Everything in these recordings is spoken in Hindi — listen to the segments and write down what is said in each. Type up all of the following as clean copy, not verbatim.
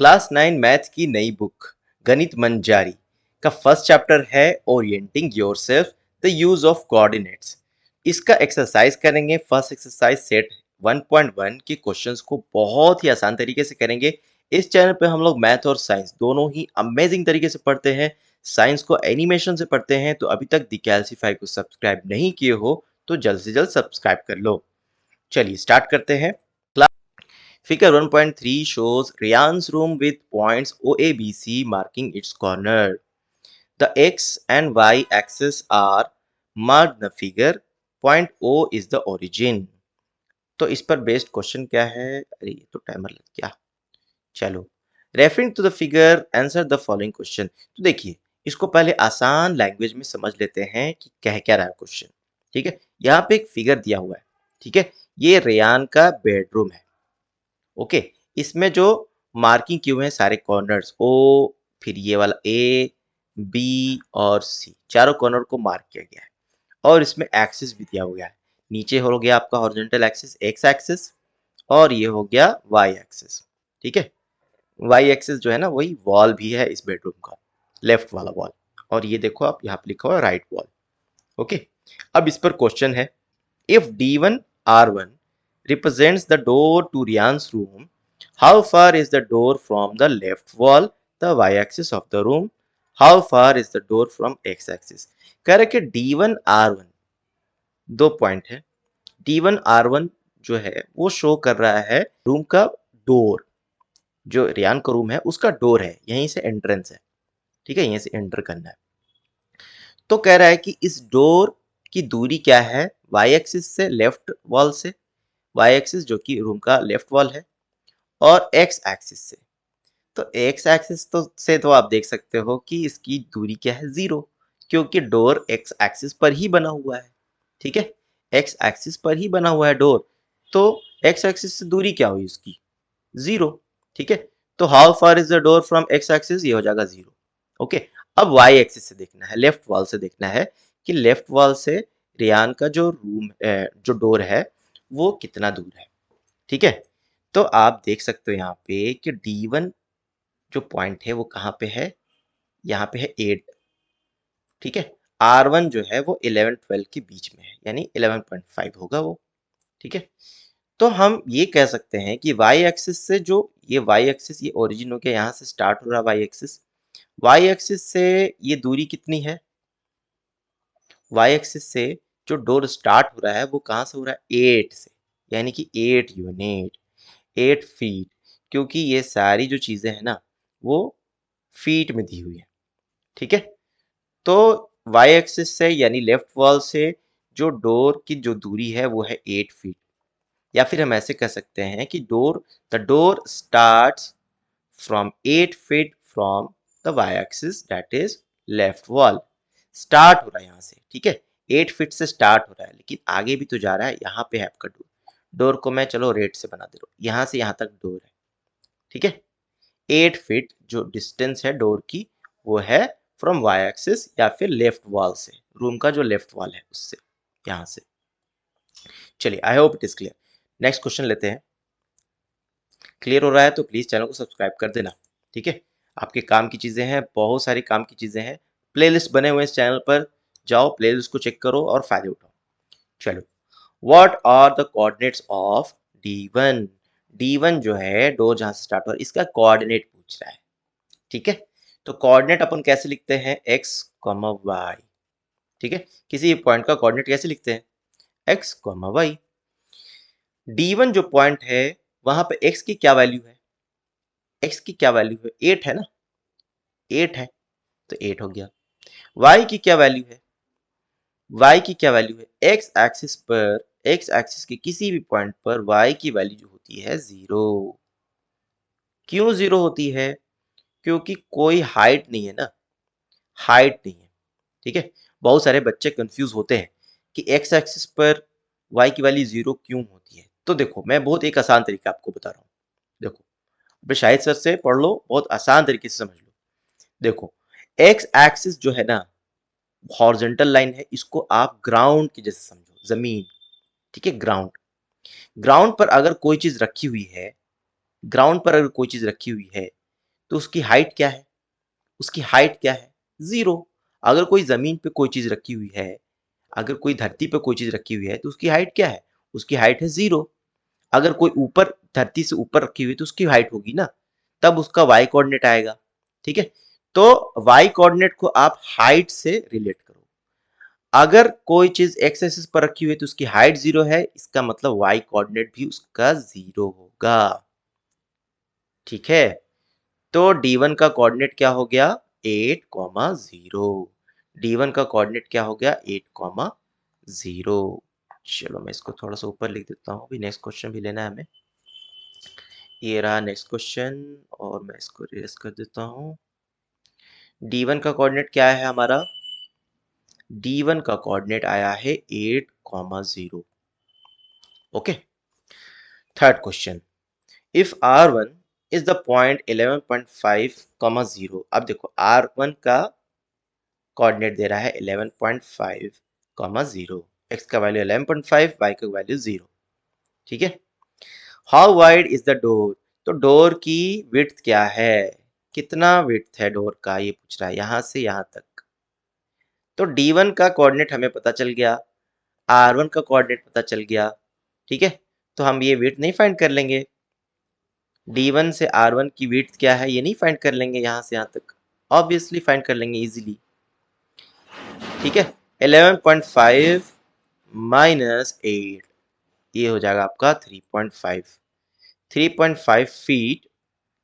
क्लास 9 मैथ की नई बुक गणित मन जारी का फर्स्ट चैप्टर है orienting yourself the use of coordinates. इसका एक्सरसाइज करेंगे। फर्स्ट एक्सरसाइज सेट 1.1 के क्वेश्चंस को बहुत ही आसान तरीके से करेंगे। इस चैनल पे हम लोग मैथ और साइंस दोनों ही अमेजिंग तरीके से पढ़ते हैं। साइंस को एनिमेशन से पढ़ते हैं, तो अभी तक द कैल्सीफाई को सब्सक्राइब नहीं किए हो तो जल्द से जल्द सब्सक्राइब कर लो। चलिए स्टार्ट करते हैं। Figure 1.3 shows Ryan's room with points OABC marking its corner. The x and y axes are marked in the figure. Point O is the origin. तो इस पर बेस्ड क्वेश्चन क्या है? अरे ये तो टाइमर लग गया। चलो, referring to the figure answer the following question. तो देखिए, इसको पहले आसान लैंग्वेज में समझ लेते हैं कि कह क्या रहा है क्वेश्चन। ठीक है, यहाँ पे एक फिगर दिया हुआ है। ठीक है, ये रेयान का बेडरूम है। ओके, इसमें जो मार्किंग क्यों है सारे कॉर्नर्स ओ, फिर ये वाला ए, बी और सी, चारों कॉर्नर को मार्क किया गया है और इसमें एक्सिस भी दिया हुआ है। नीचे हो गया आपका हॉरिजॉन्टल एक्सिस एक्स एक्सिस और ये हो गया वाई एक्सिस। ठीक है, वाई एक्सिस जो है ना वही वॉल भी है इस बेडरूम का, लेफ्ट वाला वॉल, और ये देखो आप यहाँ पे लिखा हुआ राइट वॉल। ओके, अब इस पर क्वेश्चन है, if D1 R1 represents the door to Rian's room, how far is the door from the left wall, the y-axis of the room? How far is the door from x-axis? कह रहे कि D1 R1 दो पॉइंट है। D1 R1 जो है वो शो कर रहा है रूम का डोर, जो रियान का रूम है उसका डोर है, यहीं से एंट्रेंस है। ठीक है, यहीं से एंटर करना है। तो कह रहा है कि इस डोर की दूरी क्या है वाई एक्सिस से, लेफ्ट वॉल से, वाई एक्सिस जो कि रूम का लेफ्ट वॉल है, और एक्स एक्सिस से। तो एक्स एक्सिस तो आप देख सकते हो कि इसकी दूरी क्या है, 0, क्योंकि डोर एक्स एक्सिस पर ही बना हुआ है। ठीक है, एक्स एक्सिस पर ही बना हुआ है डोर, तो एक्स एक्सिस से दूरी क्या हुई उसकी, 0। ठीक है, तो how far is the door from x axis, ये हो जाएगा 0। ओके, अब वाई एक्सिस से देखना है, लेफ्ट वॉल से देखना है कि लेफ्ट वॉल से रियान का जो रूम जो डोर है वो कितना दूर है। ठीक है, तो आप देख सकते हो यहाँ पे कि D1 जो पॉइंट है वो कहाँ पे है, यहाँ पे है 8। ठीक है, R1 जो है वो 11-12 के बीच में है, यानी 11.5 होगा वो। ठीक है, तो हम ये कह सकते हैं कि वाई एक्सिस से जो ये वाई एक्सिस, ये ओरिजिन हो गया, यहाँ से स्टार्ट हो रहा है वाई एक्सिस से ये दूरी कितनी है, वाई एक्सिस से जो डोर स्टार्ट हो रहा है वो कहाँ से हो रहा है, 8 से, यानी कि 8 यूनिट, 8 फीट, क्योंकि ये सारी जो चीजें हैं ना वो फीट में दी हुई है। ठीक है, तो वाई एक्सिस से यानी लेफ्ट वॉल से जो डोर की जो दूरी है वो है 8 फीट, या फिर हम ऐसे कह सकते हैं कि the door starts from 8 feet from the Y axis, that is left wall. Start हो रहा है यहाँ से। ठीक है, 8 फीट से स्टार्ट हो रहा है, लेकिन आगे भी तो जा रहा है। यहाँ पे है आपका डोर, डोर को मैं चलो रेड से बना दे रहा हूँ, यहाँ से यहाँ तक डोर है। ठीक है, 8 फीट जो डिस्टेंस है डोर की वो है फ्रॉम वाई एक्सिस या फिर लेफ्ट वॉल से, रूम का जो लेफ्ट वॉल है उससे, यहाँ से। चलिए, I hope it is clear. Next question लेते हैं। क्लियर हो रहा है तो प्लीज चैनल को सब्सक्राइब कर देना। ठीक है, आपके काम की चीजें हैं, बहुत सारी काम की चीजें हैं। प्लेलिस्ट बने हुए इस चैनल पर, जाओ प्लेलिस्ट को चेक करो और फायदे उठाओ। चलो, what are the coordinates of D1? D1 जो है डोर जहां से स्टार्ट हो रहा है इसका कोऑर्डिनेट पूछ रहा है। ठीक है, तो कोऑर्डिनेट अपन कैसे लिखते हैं, x, y। ठीक है, किसी पॉइंट का कोऑर्डिनेट कैसे लिखते हैं, x, y। D1 जो पॉइंट है वहां पे x की क्या वैल्यू है, x की क्या वैल्यू है, 8 है ना, 8 है, तो 8 हो गया। y की क्या वैल्यू है, y की क्या वैल्यू है, x एक्सिस पर, x एक्सिस के किसी भी पॉइंट पर y की वैल्यू जो होती है 0। क्यों 0 होती है, क्योंकि कोई हाइट नहीं है ना, हाइट नहीं है। ठीक है, बहुत सारे बच्चे कंफ्यूज होते हैं कि x एक्सिस पर y की वैल्यू 0 क्यों होती है। तो देखो, मैं बहुत एक आसान तरीका आपको बता रहा हूँ। देखो, अब शाहिद सर से पढ़ लो, बहुत आसान तरीके से समझ लो। देखो, x एक्सिस जो है ना हॉरिजॉन्टल लाइन है, इसको आप ग्राउंड की जैसे समझो, जमीन। ठीक है, ग्राउंड, ग्राउंड पर अगर कोई चीज रखी हुई है, ग्राउंड पर अगर कोई चीज रखी हुई है, तो उसकी हाइट क्या है? उसकी हाइट क्या है? 0। अगर कोई जमीन पे कोई चीज रखी हुई है, अगर कोई धरती पे कोई चीज रखी हुई है तो उसकी हाइट क्या है? उसकी हाइट है 0। अगर कोई ऊपर धरती से ऊपर रखी हुई तो उसकी हाइट होगी ना, तब उसका वाई कोऑर्डिनेट आएगा। ठीक है, तो वाई कोऑर्डिनेट को आप हाइट से रिलेट करो। अगर कोई चीज एक्स एक्सिस पर रखी हुई है तो उसकी हाइट 0 है, इसका मतलब वाई कोऑर्डिनेट भी उसका 0 होगा। ठीक है, तो D1 का कोऑर्डिनेट क्या हो गया? 8,0। D1 का कोऑर्डिनेट क्या हो गया? 8,0। चलो मैं इसको थोड़ा सा ऊपर लिख देता हूँ, भी नेक्स्ट क्वेश्चन भी लेना है हमें। ये रहा नेक्स्ट क्वेश्चन, और मैं इसको रेस कर देता हूँ। D1 का कोऑर्डिनेट क्या है हमारा? D1 का कोऑर्डिनेट आया है 8,0। Okay. Third question, if R1 is the point 11.5, 0। अब देखो R1 का कोऑर्डिनेट दे रहा है 11.5, 0। x का वैल्यू 11.5, y का वैल्यू 0। ठीक है, how wide is the door? तो डोर की विड्थ क्या है? कितना विड्थ है डोर का, ये पूछ रहा है यहां से यहां तक। तो D1 का कोऑर्डिनेट हमें पता चल गया, R1 का कोऑर्डिनेट पता चल गया। ठीक है, तो हम ये विड्थ नहीं फाइंड कर लेंगे। D1 से R1 की विड्थ क्या है ये नहीं फाइंड कर लेंगे यहां से यहां तक, ऑब्वियसली फाइंड कर लेंगे इजीली। ठीक है, 11.5 माइनस 8, ये हो जाएगा आपका 3.5। 3.5 फीट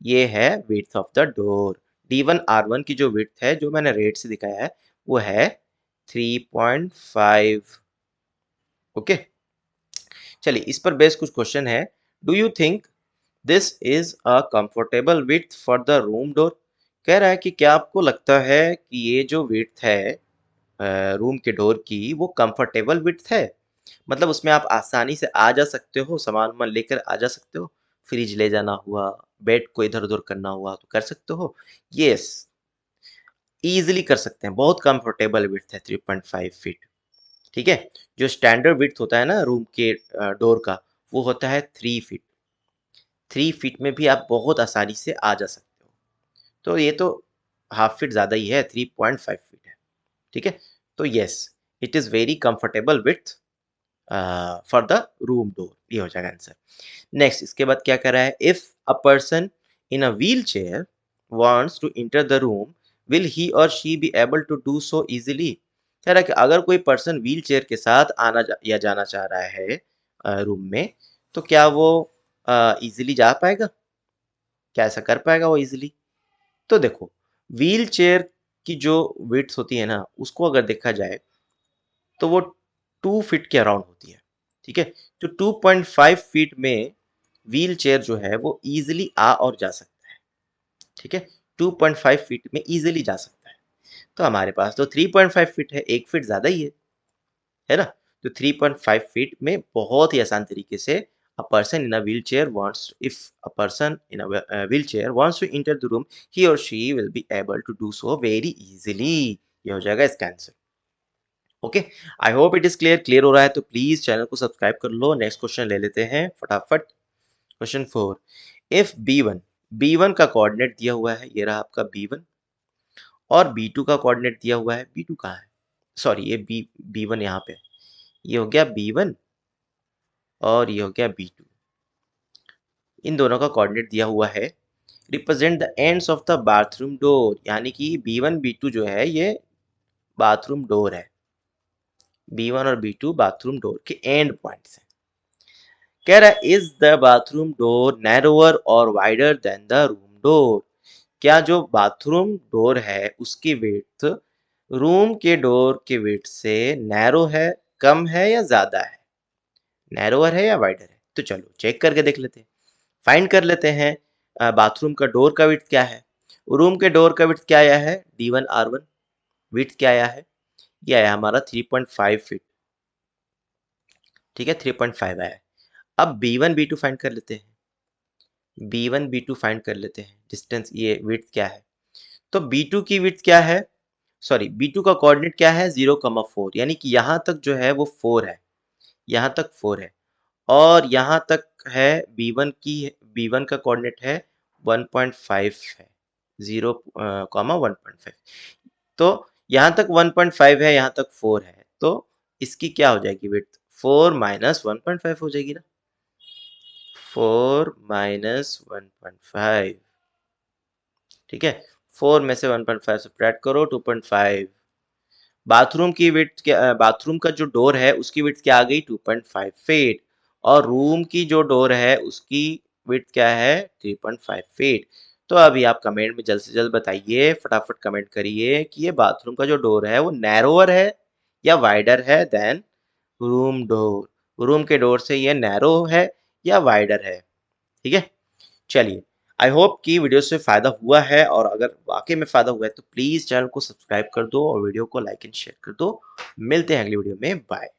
ये है width of the door. D1 R1 की जो विड्थ है, जो मैंने रेट से दिखाया है, वो है 3.5। ओके, चलिए इस पर बेस कुछ क्वेश्चन है। Do you think this is a comfortable width for the room door? कह रहा है कि क्या आपको लगता है कि ये जो विड्थ है रूम के डोर की, वो कंफर्टेबल विड्थ है? मतलब उसमें आप आसानी से आ जा सकते हो, सामान वामान लेकर आ जा सकते हो, फ्रिज ले जाना हुआ, बेड को इधर उधर करना हुआ तो कर सकते हो। यस, इजीली कर सकते हैं, बहुत कंफर्टेबल विड्थ है 3.5 फीट। ठीक है, जो स्टैंडर्ड विड्थ होता है ना रूम के डोर का, वो होता है 3 फीट। 3 फीट में भी आप बहुत आसानी से आ जा सकते हो, तो ये तो हाफ फीट ज्यादा ही है, 3.5 फीट है। ठीक है, तो yes, it is very comfortable with for the room door, ये हो जाएगा आंसर। नेक्स्ट, इसके बाद क्या कर रहा है? If a person in a wheelchair wants to enter the room, will he और she be able to do so easily? कह रहा है कि अगर कोई पर्सन व्हील चेयर के साथ या जाना चाह रहा है रूम में, तो क्या वो इजिली जा पाएगा? क्या ऐसा कर पाएगा वो इजिली? तो देखो, व्हील चेयर की जो विड्थ होती है ना, उसको अगर देखा जाए तो वो 2 फीट के अराउंड होती है। ठीक है, तो 2.5 फीट में व्हील चेयर जो है वो इजिली आ और जा सकता है। ठीक है, 2.5 फीट में इजिली जा सकता है। तो हमारे पास तो 3.5 फीट है, 1 फीट ज्यादा ही है ना? तो 3.5 फीट में बहुत ही आसान तरीके से a person in a wheelchair wants if a person in a wheelchair wants to enter the room, he or she will be able to do so very easily। ये हो जाएगा इसका answer. Okay, I hope it is clear. Clear हो रहा है तो प्लीज चैनल को सब्सक्राइब कर लो। नेक्स्ट क्वेश्चन ले लेते हैं फटाफट। क्वेश्चन 4, इफ बी वन का कोऑर्डिनेट दिया हुआ है, ये रहा आपका B1, और B2 का कोऑर्डिनेट दिया हुआ है, B2 कहाँ है? सॉरी, ये B1 यहाँ पे, ये हो गया B1 और ये हो गया B2। इन दोनों का कोऑर्डिनेट दिया हुआ है। Represent the ends of the bathroom door, यानी कि B1 B2 जो है ये बाथरूम डोर है। B1 और B2 बाथरूम डोर के एंड पॉइंट्स हैं। कह रहा है is the bathroom door narrower और wider than the room door? क्या जो बाथरूम डोर है उसकी विड्थ रूम के डोर के विड्थ से नैरो है, कम है या ज्यादा है? नैरोअर है या वाइडर है? तो चलो चेक करके देख लेते हैं, फाइंड कर लेते हैं। बाथरूम का डोर का विड्थ क्या है? रूम के डोर का विड्थ क्या आया है? D1 R1 विड्थ क्या आया है? ये आया हमारा 3.5 फीट। ठीक है, 3.5 आया है। अब B1 B2 फाइंड कर लेते हैं। B1 B2 फाइंड कर लेते हैं, डिस्टेंस ये विड्थ क्या है? तो B2 की विड्थ क्या है? सॉरी, B2 का कोऑर्डिनेट क्या है? 0,4, यानी कि यहाँ तक जो है वो 4 है, यहाँ तक 4 है, और यहाँ तक है B1 का कोऑर्डिनेट है 1.5 है। 0, 1.5। तो यहाँ तक 1.5 है, यहाँ तक 4 है, तो इसकी क्या हो जाएगी विड्थ? 4 माइनस 1.5 हो जाएगी ना। 4 माइनस 1.5, ठीक है। 4 में से 1.5 सब्ट्रैक्ट करो, 2.5। बाथरूम की विड्थ क्या, बाथरूम का जो डोर है उसकी विड्थ क्या आ गई? 2.5 फीट। और रूम की जो डोर है उसकी विड्थ क्या है? 3.5 फीट। तो अभी आप कमेंट में जल्द से जल्द बताइए, फटाफट कमेंट करिए कि ये बाथरूम का जो डोर है वो नैरोअर है या वाइडर है देन रूम डोर। रूम के डोर से ये नैरो है या वाइडर है, ठीक है। चलिए, आई होप कि वीडियो से फ़ायदा हुआ है, और अगर वाक़ई में फ़ायदा हुआ है तो प्लीज़ चैनल को सब्सक्राइब कर दो और वीडियो को लाइक एंड शेयर कर दो। मिलते हैं अगली वीडियो में, बाय।